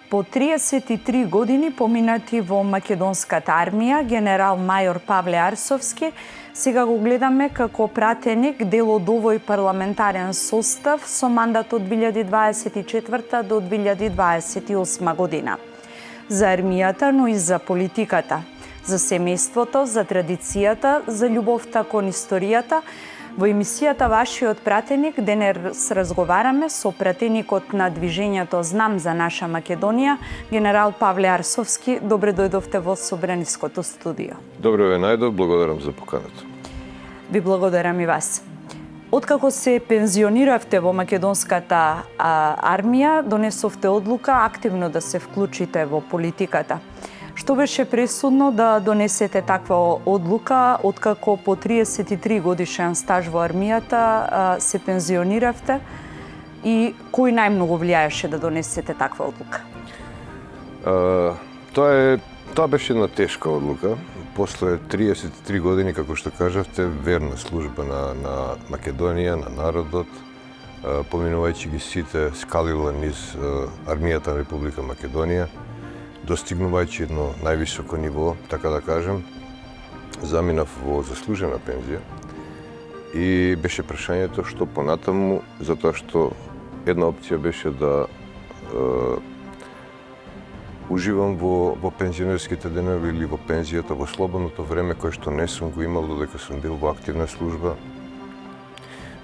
По 33 години поминати во македонската армија, генерал мајор Павле Арсовски сега го гледаме како пратеник дел од овој парламентарен состав со мандат од 2024 до 2028 година. За армијата, но и за политиката, за семејството, за традицијата, за љубовта кон историјата. Во емисијата Вашиот пратеник денес разговараме со пратеникот на движењето Знам за наша Македонија, генерал Павле Арсовски. Добре дојдовте во Собраниското студио. Добре ве најдов, благодарам за поканата. Ви благодарам и вас. Откако се пензиониравте во македонската армија, донесовте одлука активно да се вклучите во политиката. Што беше пресудно да донесете таква одлука, откако по 33 годишен стаж во армијата се пензиониравте, и кој најмногу влијаеше да донесете таква одлука? Тоа беше една тешка одлука. После 33 години, како што кажавте, верна служба на Македонија, на народот, поминувајќи ги сите скалила низ армијата на Република Македонија, достигнувајќи едно највисоко ниво, така да кажем, заминав во заслужена пензија и беше прашањето што понатаму, затоа што една опција беше да уживам во пензионерските денови или во пензијата, во слободното време кое што не сум го имал додека сум бил во активна служба,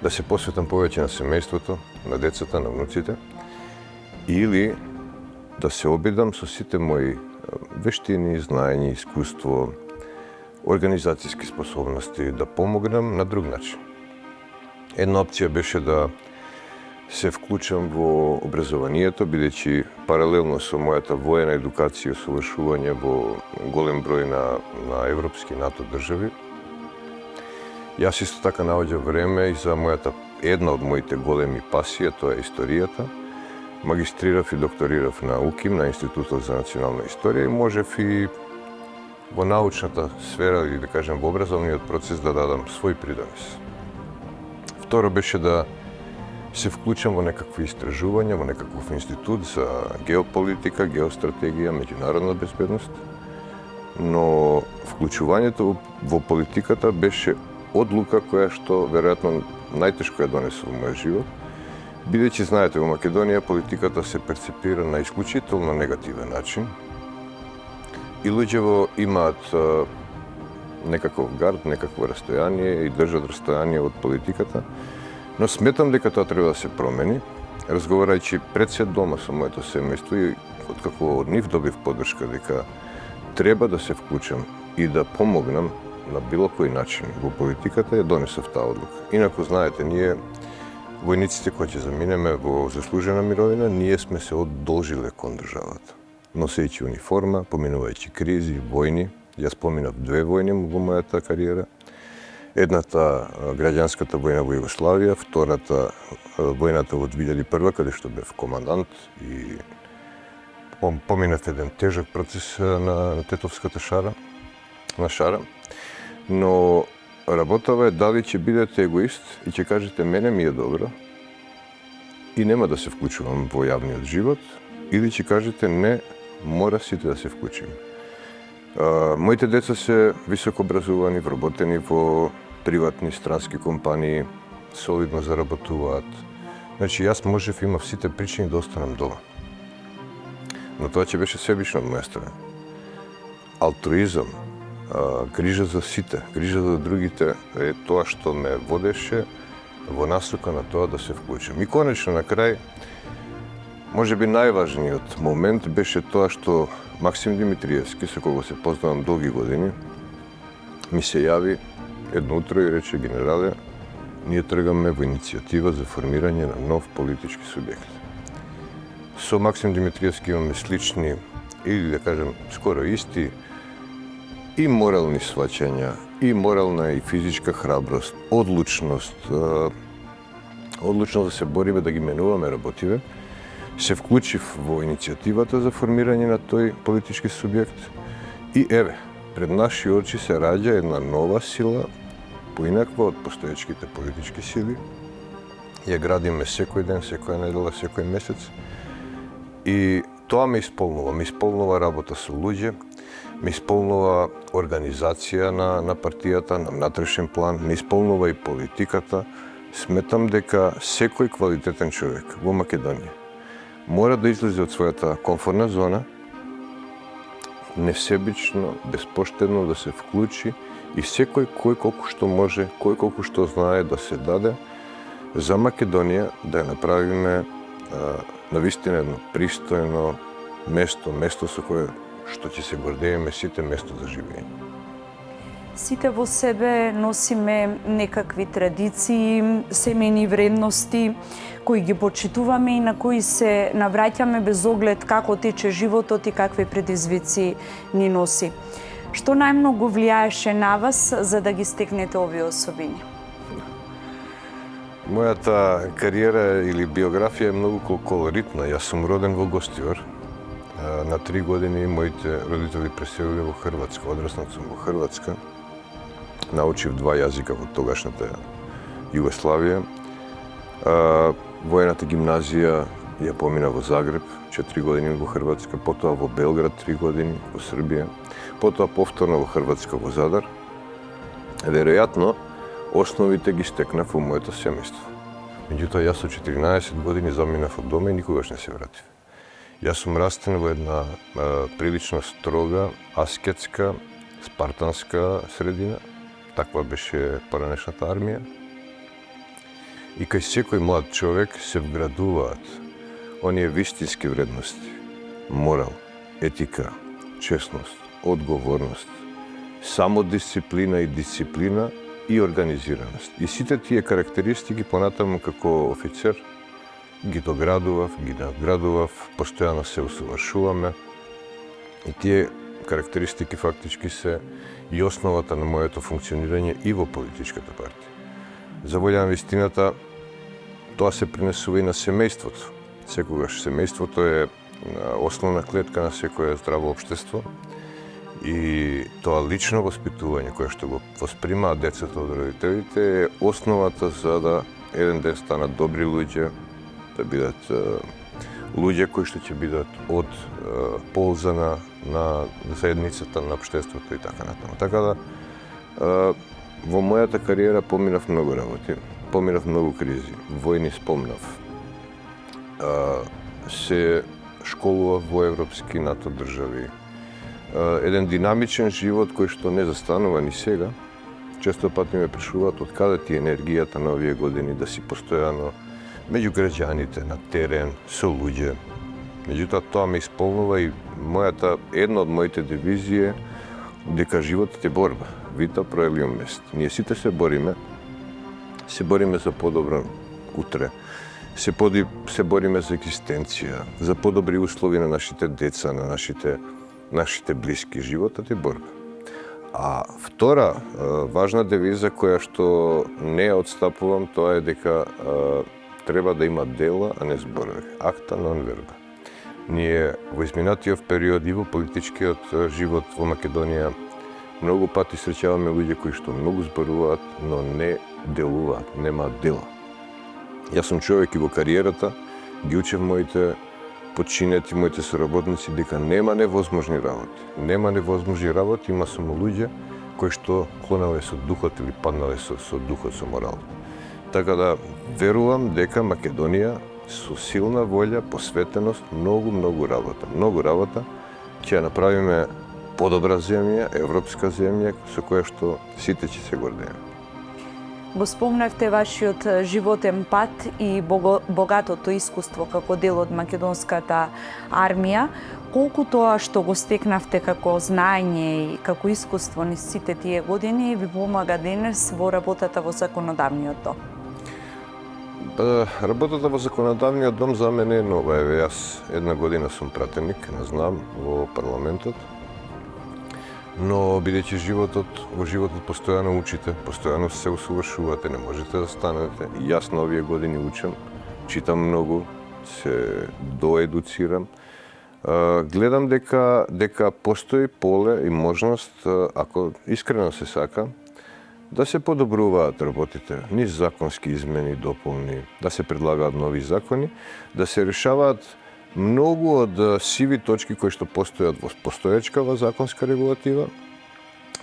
да се посветам повеќе на семејството, на децата, на внуците, или да се обидам со сите мои вештини, знаења, искуство, организацијски способности, да помогнам на друг начин. Една опција беше да се вклучам во образованието, бидејќи паралелно со мојата воена едукација и усовршување во голем број на европски НАТО држави, јас исто така наоѓам време и за една од моите големи пасија, тоа е историјата. Магистрирав и докторирав на УКИМ, на Институтот за национална историја, и можев и во научната сфера, или да кажем во образовниот процес, да дадам свој придонес. Второ беше да се вклучам во некакви истражувања, во некаков институт за геополитика, геостратегија, меѓународна безбедност, но вклучувањето во политиката беше одлука која што веројатно најтешко ја донесов во мојот живот, бидејќи, знаете, во Македонија политиката се перцепира на исклучително негативен начин и луѓето имаат некаков гард, некакво растојание и држат растојание од политиката, но сметам дека тоа треба да се промени. Разговарајќи пред се дома со моето семејство и откако од нив добив поддршка дека треба да се вклучам и да помогнам на било кој начин во политиката, ја донесов таа одлука. Инаку, знаете, ние војниците кои ќе заминеме во заслужена мировина, ние сме се одолжиле кон државата. Носејќи униформа, поминувајќи кризи, војни. Јас поминав 2 војни во мојата кариера. Едната граѓанската војна во Југославија, втората војната во 2001, каде што бев командант и поминав еден тежок процес на Тетовската шара, но работава е дали ќе бидете егоист и ќе кажете мене ми е добро и нема да се вклучувам во јавниот живот, или ќе кажете не, мора сите да се вклучиме. Моите деца се високо образовани, вработени во приватни странски компании, солидно заработуваат. Значи, јас можев, имав сите причини да останам дома. Но тоа ќе беше себично од моја страна. Алтруизам, грижа за сите, грижа за другите е тоа што ме водеше во насока на тоа да се вклучам. И конечно, на крај, можеби најважниот момент беше тоа што Максим Димитриевски, со кого се познавам долги години, ми се јави едно утро и рече: генерале, ние тргаме во иницијатива за формирање на нов политички субјект. Со Максим Димитриевски имаме слични, или да кажем скоро исти, и морални сваќања, и морална и физичка храброст, одлучност да се бориме, да ги менуваме работиве. Се вклучив во иницијативата за формирање на тој политички субјект и еве, пред наши очи се раѓа една нова сила, поинаква од постоечките политички сили. Ја градиме секој ден, секоја недела, секој месец. И тоа ме исполнува работа со луѓе, ме исполнува организација на партијата, на внатрешен план, ме исполнува и политиката. Сметам дека секој квалитетен човек во Македонија мора да излезе од својата комфортна зона, несебично, безпоштедно да се вклучи и секој кој колку што може, кој колку што знае да се даде за Македонија, да ја направиме навистина едно пристојно место со кое што ќе се гордееме сите, место за живење. Сите во себе носиме некакви традиции, семејни вредности, кои ги почитуваме и на кои се навраќаме без оглед како тече животот и какви предизвици ни носи. Што најмногу влијаеше на вас за да ги стекнете овие особини? Мојата кариера или биографија е многу колоритна. Јас сум роден во Гостивар. На 3 години моите родители преселиле во Хрватска. Одраснат сум во Хрватска. Научив 2 јазика во тогашната Југославија. Воената гимназија ја помина во Загреб, 4 години во Хрватска, потоа во Белград 3 години, во Србија, потоа повторно во Хрватска, во Задар. Веројатно, основите ги стекнав во моето семејство. Меѓутоа, јас со 14 години заминав од дома и никогаш не се вратив. Јас сум растен во една прилично строга, аскетска, спартанска средина. Таква беше поранешната армија. И кај секој млад човек се вградуваат оние вистински вредности. Морал, етика, честност, одговорност, самодисциплина и дисциплина и организираност. И сите тие карактеристики понатаму како офицер ги доградував, ги надградував, постојано се усовршуваме. И тие карактеристики фактички се и основата на моето функционирање и во политичката партија. За волја на вистината, тоа се пренесува и на семејството. Секогаш семејството е основна клетка на секое здраво општество и тоа лично воспитување кое што го воспримаат децата од родителите е основата за да еден ден станат добри луѓе, да бидат луѓе кои што ќе бидат од полза на заедницата, на општеството и така натаму. Така да, во мојата кариера поминав многу работи, поминав многу кризи, војни спомнав. Се школував во европски НАТО држави. Еден динамичен живот кој што не застанува ни сега. Често пати ме прашуваат од каде ти енергијата на овие години да си постојано меѓу граѓаните, на терен, со луѓе. Меѓутоа, тоа ме исполнува и една од моите девизии е дека животот е борба. Вита проелиум ест. Ние сите се бориме за подобро утре. Се бориме за екзистенција, за подобри услови на нашите деца, на нашите блиски. Животот е борба. А втора важна девиза која што не ја отстапувам, тоа е дека треба да има дела, а не зборови. Акта нон верба. Ние во изминатиот период и во политичкиот живот во Македонија многу пати среќаваме луѓе кои што многу зборуваат, но не делуваат, немаат дела. Јас сум човек и во кариерата ги учев моите подчинети, моите соработници дека нема невозможни работи. Нема невозможни работи, има само луѓе кои што клонале со духот или паднале со духот, со моралот. Така да верувам дека Македонија со силна волја, посветеност, многу работа ќе ја направиме подобра земја, европска земја со која што сите ќе се гордееме. Го спомнавте вашиот животен пат и богатото искуство како дел од македонската армија. Колку тоа што го стекнавте како знаење и како искуство низ сите тие години ви помага денес во работата во законодавниот дом? Работата во законодавниот дом за мене е нова. Јас една година сум пратеник, не знам, во парламентот. Но бидејќи во животот постојано учите, постојано се усовршувате, не можете да станете. И јас на овие години учам, читам многу, се доедуцирам. Гледам дека постои поле и можност, ако искрено се сака, да се подобруваат работите, низ законски измени, дополни, да се предлагаат нови закони, да се решаваат многу од сиви точки кои што постојат во постоечкава законска регулатива,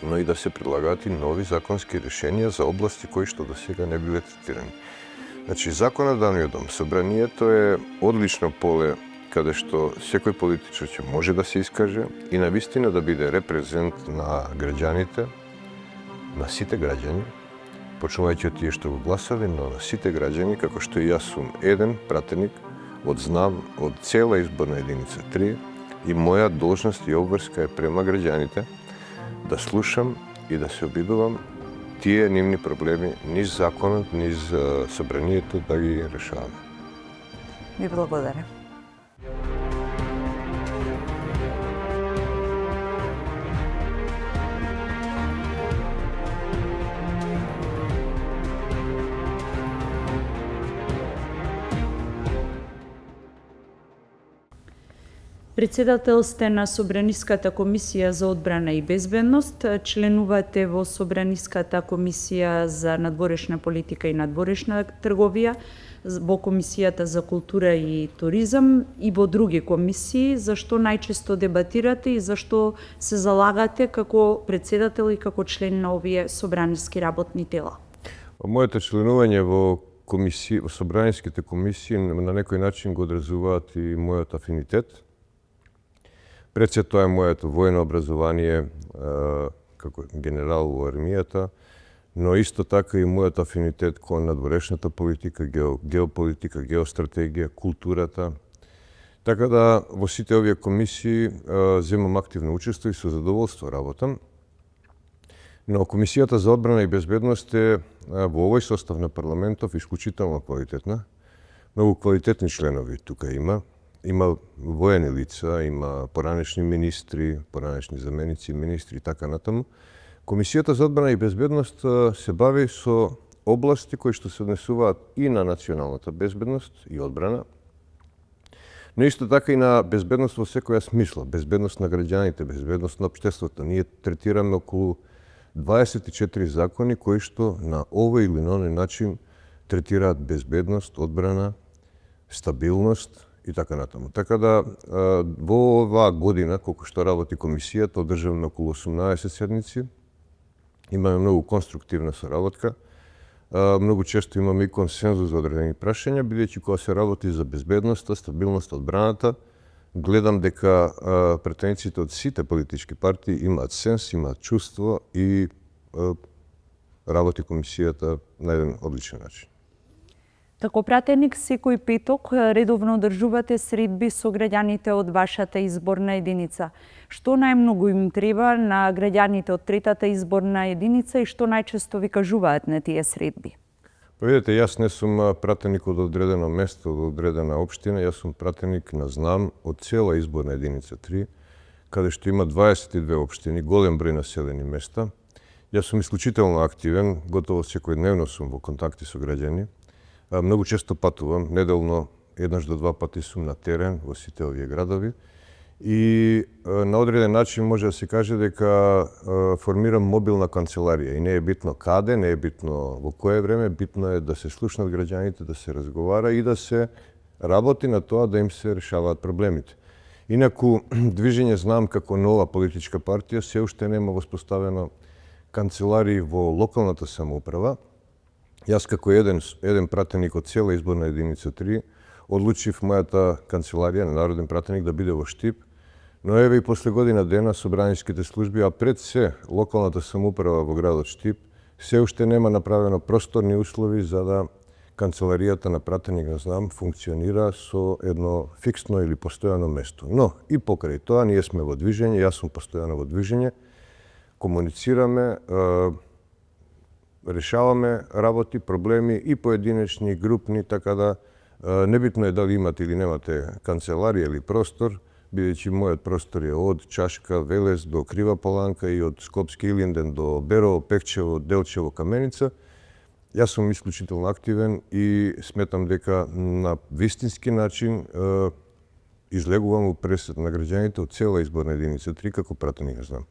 но и да се прилагаат и нови законски решенија за области кои што до сега не биле третирани. Значи, законодавниот дом, собранието е одлично поле каде што секој политичар ќе може да се искаже и навистина да биде репрезент на граѓаните, на сите граѓани, почнувајќи од тие што го гласале, но на сите граѓани, како што и јас сум еден пратеник од цела изборна единица 3 и моја должност и обврска е према граѓаните да слушам и да се обидувам тие нивни проблеми низ законот, низ собранието да ги решаваме. Ви благодаря. Председател сте на Собраниската комисија за одбрана и безбедност, членувате во Собраниската комисија за надворешна политика и надворешна трговија, во Комисијата за култура и туризам и во други комисии. Зашто најчесто дебатирате и зашто се залагате како председател и како член на овие собраниски работни тела? Моето членување во собраниските комисии на некој начин го одразуваат и мојот афинитет. Пред се тоа е моето војно образование како генерал во армијата, но исто така и мојот афинитет кон надворешната политика, геополитика, геостратегија, културата. Така да во сите овие комисии земам активно учество и со задоволство работам. Но Комисијата за одбрана и безбедност е во овој состав на парламентов исклучително квалитетна. Многу квалитетни членови тука има. Има воени лица, има поранешни министри, поранешни заменици министри и така натаму. Комисијата за одбрана и безбедност се бави со области кои што се однесуваат и на националната безбедност и одбрана, но исто така и на безбедност во секоја смисла, безбедност на граѓаните, безбедност на општеството. Ние третираме околу 24 закони кои што на овој или на оној начин третираат безбедност, одбрана, стабилност и така натаму. Така да во оваа година, колку што работи комисијата, одржавме околу 18 седници. Имаме многу конструктивна соработка. Многу често имаме и консензус за одредени прашања, бидејќи кога се работи за безбедноста, стабилноста, одбраната, гледам дека претениците од сите политички партии имаат сенс, имаат чувство и работи комисијата на еден одличен начин. Како пратеник, секој петок редовно одржувате средби со граѓаните од вашата изборна единица. Што најмногу им треба на граѓаните од третата изборна единица и што најчесто ви кажуваат на тие средби? Па видите, јас не сум пратеник од одредено место, од одредена општина, јас сум пратеник на знам од цела изборна единица 3, каде што има 22 општини, голем број населени места. Јас сум исклучително активен, готово секојдневно сум во контакти со граѓани. Многу често патувам, неделно еднаш до два пати сум на терен во сите овие градови и на одреден начин може да се каже дека формирам мобилна канцеларија и не е битно каде, не е битно во кое време, битно е да се слушнат граѓаните, да се разговара и да се работи на тоа да им се решаваат проблемите. Инаку, Движење Знам како нова политичка партија се уште нема воспоставено канцеларии во локалната самоуправа. Јас како еден пратеник од цела изборна единица 3 одлучив мојата канцеларија на народен пратеник да биде во Штип, но еве и после година дена собраниските служби, а пред се локалната самоуправа во градот Штип, се уште нема направено просторни услови за да канцеларијата на пратеник на Знам функционира со едно фиксно или постојано место. Но и покрај тоа ние сме во движење, јас сум постојано во движење, комуницираме, решаваме работи, проблеми и поединечни, и групни, така да небитно е дали имате или немате канцеларија или простор, бидејќи мојот простор е од Чашка, Велес до Крива Паланка и од Скопски Илинден до Берово, Пекчево, Делчево, Каменица. Јас сум исклучително активен и сметам дека на вистински начин излегувам у пресет на граѓаните од цела изборна единица 3 како пратеник на Знам.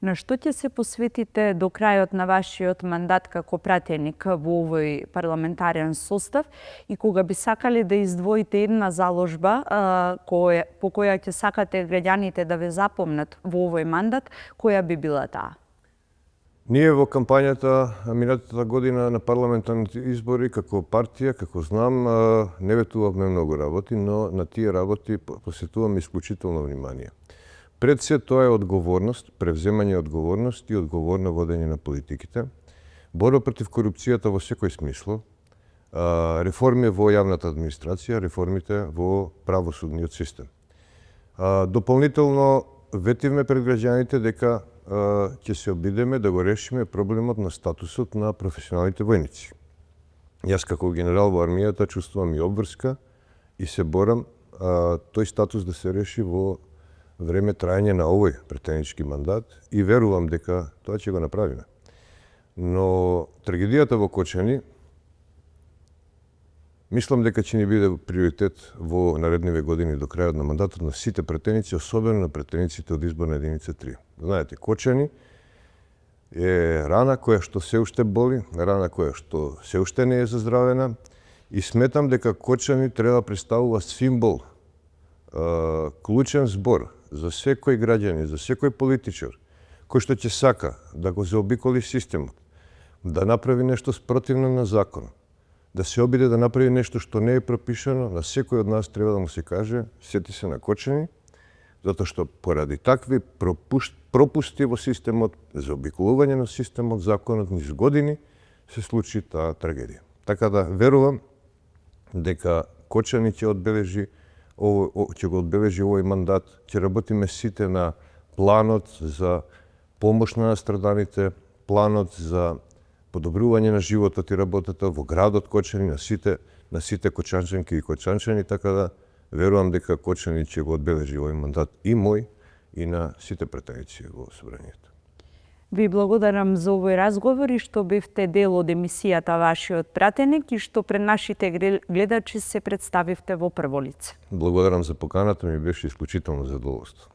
На што ќе се посветите до крајот на вашиот мандат како пратеник во овој парламентарен состав и кога би сакали да издвоите една заложба по која ќе сакате граѓаните да ве запомнат во овој мандат, која би била таа? Ние во кампањата минатата година на парламентарните избори како партија, како знам, не ветувавме многу работи, но на тие работи посветуваме исклучително внимание. Пред се тоа е одговорност, превземање одговорност и одговорно водење на политиките, борба против корупцијата во секој смисло, реформи во јавната администрација, реформите во правосудниот систем. Дополнително ветивме пред граѓаните дека ќе се обидеме да го решиме проблемот на статусот на професионалните војници. Јас како генерал во армијата чувствувам и обврска и се борам тој статус да се реши во време трајање на овој претенички мандат и верувам дека тоа ќе го направиме. Но трагедијата во Кочани мислам дека ќе ни биде приоритет во наредниве години до крајот на мандатот на сите претеници, особено на претениците од изборна единица 3. Знаете, Кочани е рана која што се уште боли, рана која што се уште не е заздравена и сметам дека Кочани треба да представува символ, клучен збор за секој граѓанин, за секој политичар кој што ќе сака да го заобиколи системот, да направи нешто спротивно на закон, да се обиде да направи нешто што не е пропишано, на секој од нас треба да му се каже, сети се на Кочани, затоа што поради такви пропусти во системот, заобиколување на системот, законот низ години, се случи таа трагедија. Така да верувам дека Кочани ќе го одбележи овој мандат, ќе работиме сите на планот за помош на настраданите, планот за подобрување на животот и работата во градот Кочани, на сите кочанчанки и кочанчани, така да верувам дека Кочани ќе го одбележи овој мандат и мој и на сите претеници во собранието. Ви благодарам за овој разговор и што бевте дел од емисијата Вашиот пратеник и што пред нашите гледачи се представивте во прво лице. Благодарам за поканата, ми беше исклучително задоволство.